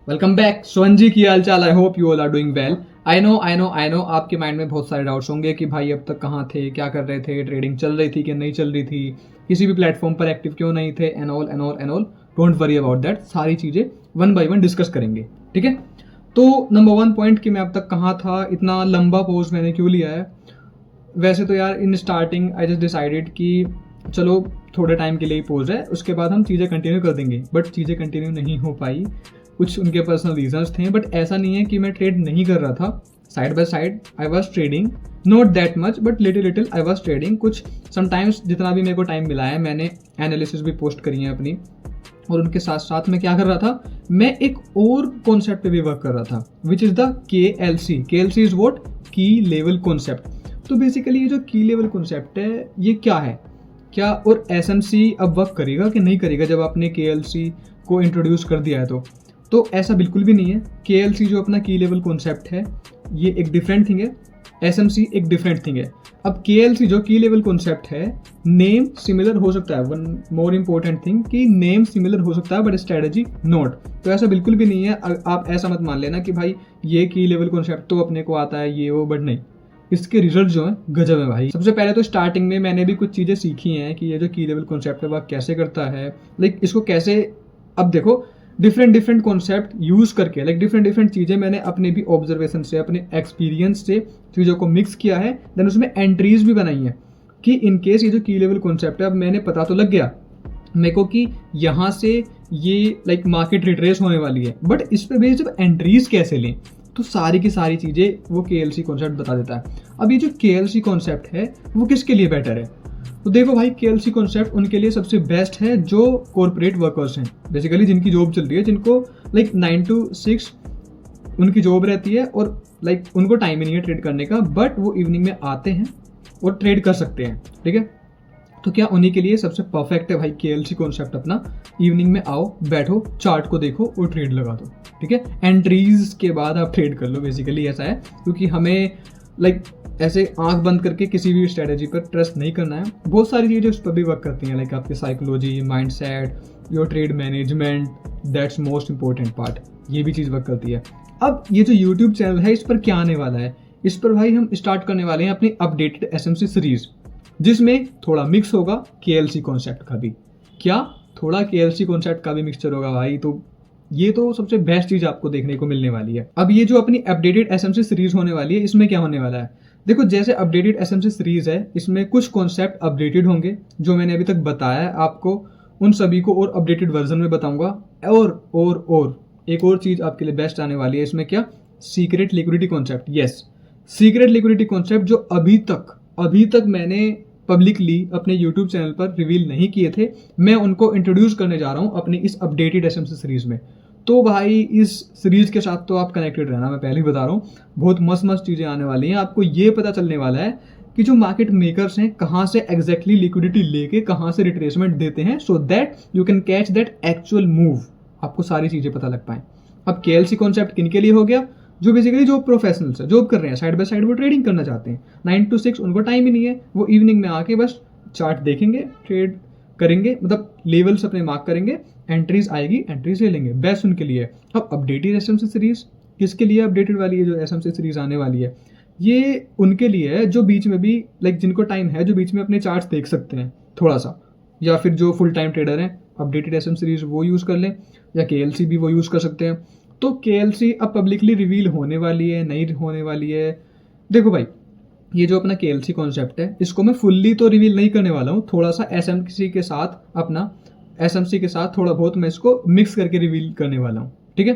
Welcome back स्वन जी, की हाल चाल। I hope you all are doing well. I know आपके माइंड में बहुत सारे डाउट्स होंगे कि भाई अब तक कहाँ थे, क्या कर रहे थे, ट्रेडिंग चल रही थी कि नहीं चल रही थी, किसी भी प्लेटफॉर्म पर एक्टिव क्यों नहीं थे, and all and all and all. Don't worry about that, सारी चीज़ें वन बाय वन डिस्कस करेंगे, ठीक है। तो नंबर वन पॉइंट कि मैं अब तक कहाँ था, इतना लंबा पोज मैंने क्यों लिया है। वैसे तो यार in starting I just decided कि चलो थोड़े टाइम के लिए ही पोज है, उसके बाद हम चीज़ें कंटिन्यू कर देंगे, बट चीज़ें कंटिन्यू नहीं हो पाई। कुछ उनके पर्सनल रीजंस थे, बट ऐसा नहीं है कि मैं ट्रेड नहीं कर रहा था। Side by side I was trading, not that much but little little I was trading. कुछ समटाइम्स जितना भी मेरे को टाइम मिला है मैंने एनालिसिस भी पोस्ट करी है अपनी, और उनके साथ साथ मैं क्या कर रहा था, मैं एक और कॉन्सेप्ट पे भी वर्क कर रहा था, which is the KLC। KLC is what, की लेवल कॉन्सेप्ट। तो बेसिकली ये जो की लेवल कॉन्सेप्ट है ये क्या है, क्या और SMC अब वर्क करेगा कि नहीं करेगा जब आपने KLC को इंट्रोड्यूस कर दिया है। तो ऐसा बिल्कुल भी नहीं है। KLC जो अपना की लेवल कॉन्सेप्ट है ये एक डिफरेंट थिंग है, SMC एक डिफरेंट थिंग है। अब KLC जो की लेवल कॉन्सेप्ट है, नेम सिमिलर हो सकता है, वन मोर इंपॉर्टेंट थिंग कि नेम सिमिलर हो सकता है बट स्ट्रेटजी नॉट। तो ऐसा बिल्कुल भी नहीं है। आप ऐसा मत मान लेना कि भाई ये की लेवल कॉन्सेप्ट तो अपने को आता है ये वो, बट नहीं, इसके रिजल्ट जो है गजब है भाई। सबसे पहले तो स्टार्टिंग में मैंने भी कुछ चीज़ें सीखी हैं कि ये जो की लेवल कॉन्सेप्ट है वह कैसे करता है, लाइक इसको कैसे। अब देखो डिफरेंट कॉन्सेप्ट यूज़ करके, लाइक डिफरेंट चीज़ें मैंने अपने भी ऑब्जर्वेशन से, अपने एक्सपीरियंस से चीज़ों को मिक्स किया है, देन उसमें एंट्रीज भी बनाई हैं कि इन केस ये जो की लेवल कॉन्सेप्ट है, अब मैंने पता तो लग गया मेरे को कि यहाँ से ये लाइक मार्केट रिट्रेस होने वाली है, बट इस पर बेस जब एंट्रीज कैसे लें, तो सारी की सारी चीज़ें वो KLC कॉन्सेप्ट बता देता है। अब ये जो KLC कॉन्सेप्ट है वो किसके लिए बेटर है, तो देखो भाई KLC कॉन्सेप्ट उनके लिए सबसे बेस्ट है जो कॉर्पोरेट वर्कर्स हैं, बेसिकली जिनकी जॉब चल रही है, जिनको लाइक 9 to 6 उनकी जॉब रहती है, और लाइक उनको टाइम ही नहीं है ट्रेड करने का, बट वो इवनिंग में आते हैं और ट्रेड कर सकते हैं, ठीक है। तो क्या उन्हीं के लिए सबसे परफेक्ट है भाई KLC कॉन्सेप्ट अपना। इवनिंग में आओ, बैठो, चार्ट को देखो और ट्रेड लगा दो, ठीक है। एंट्रीज के बाद आप ट्रेड कर लो, बेसिकली ऐसा है। क्योंकि हमें लाइक ऐसे आंख बंद करके किसी भी स्ट्रेटेजी पर ट्रस्ट नहीं करना है। बहुत सारी चीज़ें उस पर भी वर्क करती हैं, लाइक आपकी psychology, mindset, your trade management, that's most important part, ये भी चीज़ वर्क करती है। अब ये जो यूट्यूब चैनल है इस पर क्या आने वाला है, इस पर भाई हम स्टार्ट करने वाले हैं अपनी अपडेटेड SMC सीरीज, जिसमें थोड़ा मिक्स होगा KLC कॉन्सेप्ट का भी। क्या थोड़ा KLC कॉन्सेप्ट का भी मिक्सचर होगा भाई, तो ये तो सबसे बेस्ट चीज़ आपको देखने को मिलने वाली है। अब ये जो अपनी अपडेटेड SMC सीरीज होने वाली है, इसमें क्या होने वाला है, देखो जैसे अपडेटेड SMC सीरीज है, इसमें कुछ कॉन्सेप्ट अपडेटेड होंगे जो मैंने अभी तक बताया है आपको, उन सभी को और अपडेटेड वर्जन में बताऊंगा। और एक और चीज़ आपके लिए बेस्ट आने वाली है इसमें, क्या, secret liquidity concept. Yes, secret liquidity concept जो अभी तक मैंने पब्लिकली अपने यूट्यूब चैनल पर रिवील नहीं किए थे, मैं उनको इंट्रोड्यूस करने जा रहा हूँ अपनी इस अपडेटेड SMC सीरीज में। तो भाई इस सीरीज के साथ तो आप कनेक्टेड रहना, मैं पहले ही बता रहा हूँ, बहुत मस्त चीज़ें आने वाली हैं। आपको ये पता चलने वाला है कि जो मार्केट मेकर्स हैं कहाँ से एग्जैक्टली लिक्विडिटी लेके कहाँ से रिट्रेसमेंट देते हैं, so that you can catch that actual move, आपको सारी चीज़ें पता लग पाएँ। अब KLC कॉन्सेप्ट किन के लिए हो गया, जो बेसिकली जो प्रोफेशनल्स है, जॉब कर रहे हैं, साइड बाय साइड वो ट्रेडिंग करना चाहते हैं, 9 to 6 उनको टाइम ही नहीं है, वो इवनिंग में आके बस चार्ट देखेंगे, ट्रेड करेंगे, मतलब लेवल्स अपने मार्क करेंगे, एंट्रीज आएगी, एंट्रीज ले लेंगे, बेस्ट उनके लिए। अब अपडेटेड SMC सीरीज किसके लिए अपडेटेड वाली है, जो SMC सीरीज आने वाली है ये उनके लिए है जो बीच में भी लाइक जिनको टाइम है, जो बीच में अपने चार्ट्स देख सकते हैं थोड़ा सा, या फिर जो फुल टाइम ट्रेडर हैं, अपडेटेड SMC सीरीज वो यूज़ कर लें, या KLC भी वो यूज़ कर सकते हैं। तो KLC अब पब्लिकली रिवील होने वाली है, नहीं होने वाली है। देखो भाई ये जो अपना KLC कॉन्सेप्ट है इसको मैं फुल्ली तो रिवील नहीं करने वाला हूँ, थोड़ा सा SMC के साथ थोड़ा बहुत मैं इसको मिक्स करके रिवील करने वाला हूँ, ठीक है।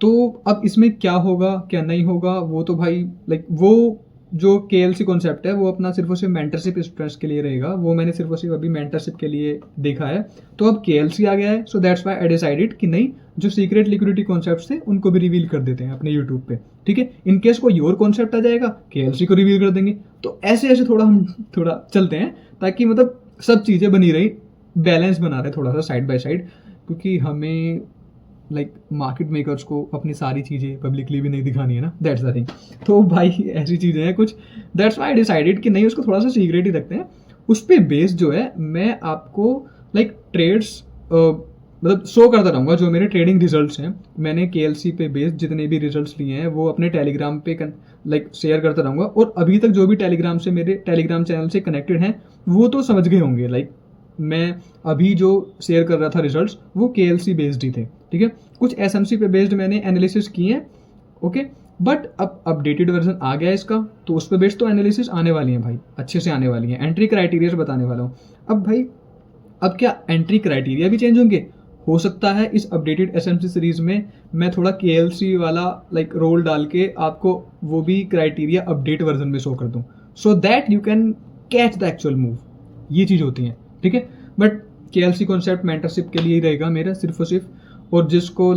तो अब इसमें क्या होगा क्या नहीं होगा वो तो भाई लाइक वो जो KLC कॉन्सेप्ट है वो अपना सिर्फ और सिर्फ मेंटरशिप स्टूडेंट्स के लिए रहेगा, वो मैंने सिर्फ और सिर्फ अभी मेंटरशिप के लिए देखा है। तो अब KLC आ गया है, so that's why I decided कि नहीं, जो सीक्रेट लिक्विडिटी कॉन्सेप्ट्स थे उनको भी रिवील कर देते हैं अपने यूट्यूब पे, ठीक है। इन केस कोई और कॉन्सेप्ट आ जाएगा KLC को रिवील कर देंगे। तो ऐसे हम थोड़ा चलते हैं, ताकि मतलब सब चीज़ें बनी रही, बैलेंस बना रहे थोड़ा सा साइड बाय साइड, क्योंकि हमें लाइक मार्केट मेकर्स को अपनी सारी चीज़ें पब्लिकली भी नहीं दिखानी है ना, दैट्स द थिंग। तो भाई ऐसी चीज़ें हैं कुछ, दैट्स व्हाई आई डिसाइडेड कि नहीं उसको थोड़ा सा सीक्रेट ही रखते हैं। उस पर बेस जो है मैं आपको लाइक ट्रेड्स मतलब शो करता रहूँगा जो मेरे ट्रेडिंग रिजल्ट्स हैं। मैंने KLC पे बेस्ड जितने भी रिजल्ट्स लिए हैं वो अपने टेलीग्राम पे शेयर करता रहूँगा। और अभी तक जो भी टेलीग्राम से मेरे टेलीग्राम चैनल से कनेक्टेड हैं वो तो समझ गए होंगे, मैं अभी जो शेयर कर रहा था रिजल्ट्स वो KLC बेस्ड ही थे, ठीक है। कुछ SMC पे बेस्ड मैंने एनालिसिस किए हैं, ओके। बट अब अपडेटेड वर्जन आ गया है इसका, तो उस पर बेस्ड तो एनालिसिस आने वाली हैं भाई, अच्छे से आने वाली हैं। एंट्री क्राइटेरिया बताने वाला हूँ अब भाई। अब क्या एंट्री क्राइटेरिया भी चेंज होंगे? हो सकता है इस अपडेटेड SMC सीरीज में मैं थोड़ा KLC वाला रोल डाल के आपको वो भी क्राइटेरिया अपडेट वर्जन में शो कर दूं, so that you can catch the actual move. ये चीज़ होती है, ठीक है। बट KLC कॉन्सेप्ट मेंटरशिप के लिए ही रहेगा मेरा सिर्फ और सिर्फ, और जिसको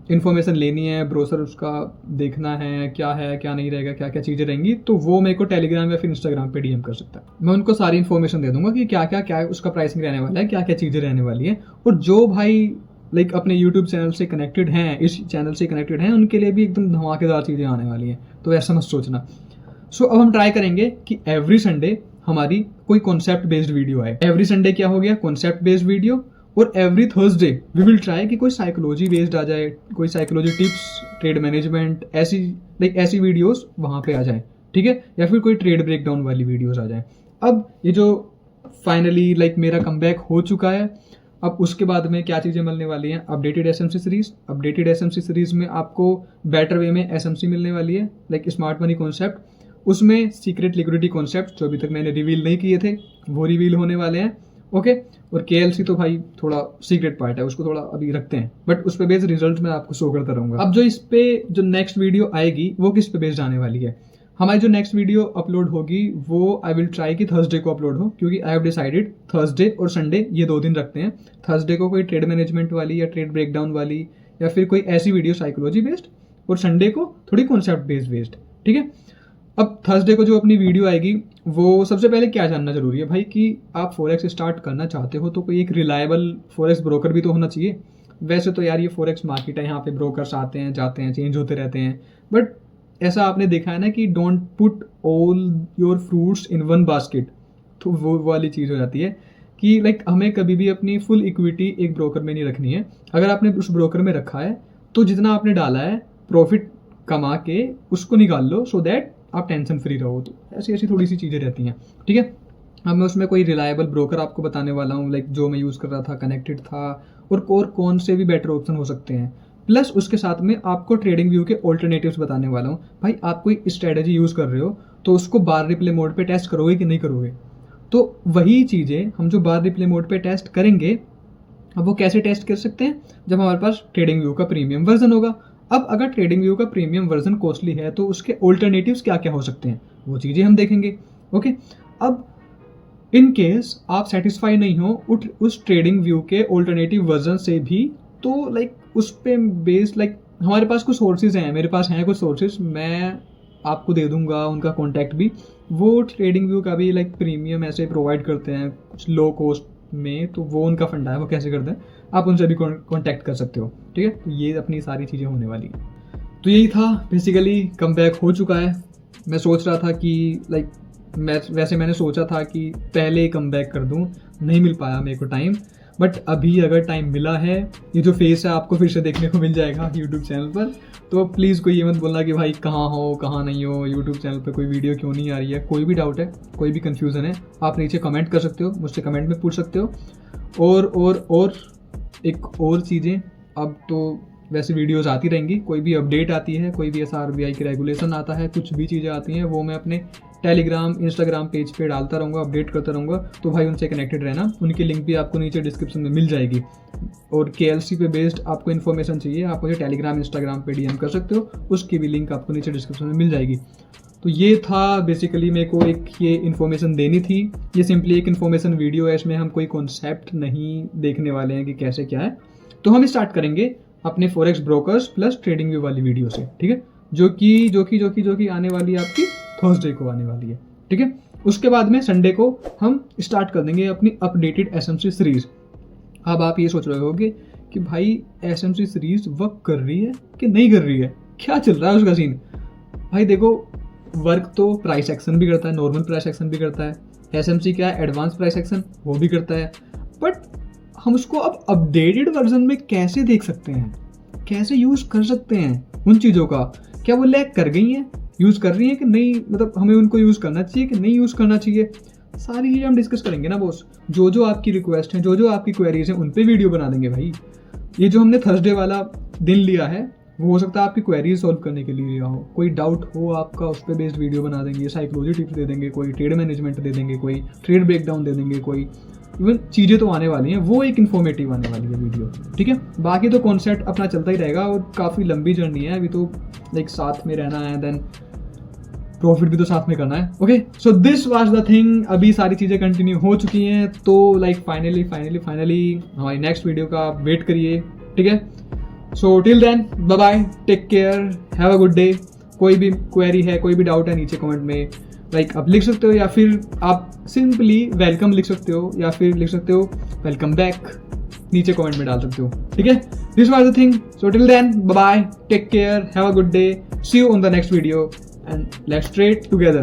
इन्फॉर्मेशन लेनी है, ब्रोसर उसका देखना है क्या नहीं रहेगा, क्या क्या चीज़ें रहेंगी, तो वो मेरे को टेलीग्राम या फिर इंस्टाग्राम पे DM कर सकता है। मैं उनको सारी इन्फॉर्मेशन दे दूंगा कि क्या उसका प्राइसिंग रहने वाला है, क्या क्या चीज़ें रहने वाली है। और जो भाई अपने यूट्यूब चैनल से कनेक्टेड हैं, इस चैनल से कनेक्टेड हैं, उनके लिए भी एकदम धमाकेदार चीज़ें आने वाली हैं, तो ऐसा मत सोचना। सो अब हम ट्राई करेंगे कि एवरी संडे हमारी कोई कॉन्सेप्ट बेस्ड वीडियो आए। एवरी संडे क्या हो गया, कॉन्सेप्ट बेस्ड वीडियो। और every Thursday we will try कि कोई साइकोलॉजी बेस्ड आ जाए, कोई साइकोलॉजी टिप्स, ट्रेड मैनेजमेंट, ऐसी वीडियोस वहाँ पे आ जाए, ठीक है। या फिर कोई ट्रेड ब्रेकडाउन वाली वीडियोस आ जाए। अब ये जो फाइनली मेरा कमबैक हो चुका है, अब उसके बाद में क्या चीज़ें मिलने वाली हैं, updated SMC series. Updated SMC series में आपको बेटर वे में SMC मिलने वाली है, स्मार्ट मनी कॉन्सेप्ट। उसमें सीक्रेट लिक्विडिटी कॉन्सेप्ट जो अभी तक मैंने रिवील नहीं किए थे वो रिवील होने वाले हैं, ओके। और KLC तो भाई थोड़ा सीक्रेट पार्ट है, उसको थोड़ा अभी रखते हैं, बट उस पे बेस्ड रिजल्ट मैं आपको शो करता रहूँगा। अब जो इस पे जो नेक्स्ट वीडियो आएगी वो किस पे बेस्ड आने वाली है, हमारी जो नेक्स्ट वीडियो अपलोड होगी वो आई विल ट्राई कि थर्सडे को अपलोड हो, क्योंकि आई हैव डिसाइडेड थर्सडे और संडे ये 2 दिन रखते हैं। थर्सडे को कोई ट्रेड मैनेजमेंट वाली या ट्रेड ब्रेकडाउन वाली या फिर कोई ऐसी वीडियो साइकोलॉजी बेस्ड, और संडे को थोड़ी कॉन्सेप्ट बेस्ड, ठीक है। अब थर्सडे को जो अपनी वीडियो आएगी वो सबसे पहले क्या जानना जरूरी है भाई कि आप फॉरेक्स स्टार्ट करना चाहते हो तो कोई एक रिलायबल फॉरेक्स ब्रोकर भी तो होना चाहिए। वैसे तो यार ये फॉरेक्स मार्केट है, यहाँ पे ब्रोकर्स आते हैं जाते हैं, चेंज होते रहते हैं, बट ऐसा आपने देखा है ना कि don't put all your fruits in one basket, तो वो वाली चीज़ हो जाती है कि हमें कभी भी अपनी फुल इक्विटी एक ब्रोकर में नहीं रखनी है। अगर आपने उस ब्रोकर में रखा है तो जितना आपने डाला है प्रॉफिट कमा के उसको निकाल लो, सो दैट आप टेंशन फ्री रहो। तो ऐसी थोड़ी सी चीज़ें रहती हैं, ठीक है। अब मैं उसमें कोई रिलायबल ब्रोकर आपको बताने वाला हूँ, जो मैं यूज़ कर रहा था, कनेक्टेड था, और कौन से भी बेटर ऑप्शन हो सकते हैं। प्लस उसके साथ में आपको ट्रेडिंग व्यू के ऑल्टरनेटिव्स बताने वाला हूँ। भाई आप कोई स्ट्रेटजी यूज़ कर रहे हो तो उसको बार रिप्ले मोड पे टेस्ट करोगे कि नहीं करोगे, तो वही चीज़ें हम जो बार रिप्ले मोड पे टेस्ट करेंगे, अब वो कैसे टेस्ट कर सकते हैं, जब हमारे पास ट्रेडिंग व्यू का प्रीमियम वर्जन होगा। अब अगर ट्रेडिंग व्यू का प्रीमियम वर्जन कॉस्टली है तो उसके ऑल्टरनेटिव्स क्या क्या हो सकते हैं, वो चीज़ें हम देखेंगे, ओके। अब इन केस आप सेटिस्फाई नहीं हो उस ट्रेडिंग व्यू के ऑल्टरनेटिव वर्जन से भी, तो उस पे बेस्ड हमारे पास कुछ सोर्सेज हैं, मेरे पास हैं कुछ सोर्सेज, मैं आपको दे दूंगा उनका कॉन्टैक्ट भी। वो ट्रेडिंग व्यू का भी प्रीमियम ऐसे प्रोवाइड करते हैं कुछ लो कॉस्ट में, तो वो उनका फंडा है, वो कैसे करते हैं आप उनसे भी कॉन्टैक्ट कर सकते हो, ठीक है। तो ये अपनी सारी चीज़ें होने वाली हैं। तो यही था बेसिकली, कमबैक हो चुका है। मैं सोच रहा था कि मैंने सोचा था कि पहले कमबैक कर दूं, नहीं मिल पाया मेरे को टाइम, बट अभी अगर टाइम मिला है, ये जो फेस है आपको फिर से देखने को मिल जाएगा यूट्यूब चैनल पर। तो प्लीज़ कोई ये मत बोलना कि भाई कहाँ हो कहाँ नहीं हो, यूट्यूब चैनल पर कोई वीडियो क्यों नहीं आ रही है। कोई भी डाउट है, कोई भी कन्फ्यूज़न है, आप नीचे कमेंट कर सकते हो, मुझसे कमेंट में पूछ सकते हो। और एक और चीज़ें, अब तो वैसे वीडियोस आती रहेंगी, कोई भी अपडेट आती है, कोई भी ऐसा RBI की रेगुलेशन आता है, कुछ भी चीज़ें आती हैं, वो मैं अपने टेलीग्राम इंस्टाग्राम पेज पे डालता रहूँगा, अपडेट करता रहूँगा। तो भाई उनसे कनेक्टेड रहना, उनकी लिंक भी आपको नीचे डिस्क्रिप्शन में मिल जाएगी। और KLC पे बेस्ड आपको इन्फॉर्मेशन चाहिए, आप मुझे टेलीग्राम इंस्टाग्राम पे DM कर सकते हो, उसकी भी लिंक आपको नीचे डिस्क्रिप्शन में मिल जाएगी। तो ये था बेसिकली, मेरे को एक ये इन्फॉर्मेशन देनी थी। ये सिंपली एक इन्फॉर्मेशन वीडियो है, इसमें हम कोई कॉन्सेप्ट नहीं देखने वाले हैं कि कैसे क्या है। तो हम स्टार्ट करेंगे अपने forex brokers plus trading view वाली वीडियो से, ठीक है, जो कि आने वाली है आपकी थर्सडे को आने वाली है, ठीक है। उसके बाद में संडे को हम स्टार्ट कर देंगे अपनी अपडेटेड SMC सीरीज। अब आप ये सोच रहे होगे कि भाई SMC सीरीज वर्क कर रही है कि नहीं कर रही है, क्या चल रहा है उसका सीन। भाई देखो, वर्क तो प्राइस एक्शन भी करता है, नॉर्मल प्राइस एक्शन भी करता है, SMC क्या है, एडवांस प्राइस एक्शन, वो भी करता है। बट हम उसको अब अपडेटेड वर्जन में कैसे देख सकते हैं, कैसे यूज़ कर सकते हैं उन चीज़ों का, क्या वो लैग कर गई हैं, यूज़ कर रही हैं कि नहीं, मतलब हमें उनको यूज़ करना चाहिए कि नहीं यूज़ करना चाहिए, सारी चीज़ें हम डिस्कस करेंगे ना बॉस। जो जो आपकी रिक्वेस्ट हैं, जो जो आपकी क्वेरीज हैं, उन पे वीडियो बना देंगे भाई। ये जो हमने थर्सडे वाला दिन लिया है वो हो सकता है आपकी क्वेरीज सॉल्व करने के लिए लिया हो, कोई डाउट हो आपका उस पर बेस्ड वीडियो बना देंगे, साइकोलॉजी टिप्स दे देंगे, कोई ट्रेड मैनेजमेंट दे देंगे, कोई ट्रेड ब्रेकडाउन दे देंगे, कोई इवन चीज़ें तो आने वाली हैं, वो एक इन्फॉर्मेटिव आने वाली है वीडियो, ठीक है। बाकी तो कॉन्सेप्ट अपना चलता ही रहेगा और काफ़ी लंबी जर्नी है, अभी तो लाइक साथ में रहना है, देन प्रॉफिट भी तो साथ में करना है। Okay, so this was the thing. अभी सारी चीज़ें कंटिन्यू हो चुकी हैं, तो लाइक फाइनली हमारी नेक्स्ट वीडियो का वेट करिए, ठीक है। So till then bye bye, take care, have a good day. कोई भी क्वेरी है, कोई भी डाउट है, नीचे कमेंट में लाइक आप लिख सकते हो, या फिर आप सिंपली वेलकम लिख सकते हो, या फिर लिख सकते हो वेलकम बैक, नीचे कमेंट में डाल सकते हो, ठीक है। This was the thing. So till then bye bye, take care, have a good day, see you on the next video and let's trade together.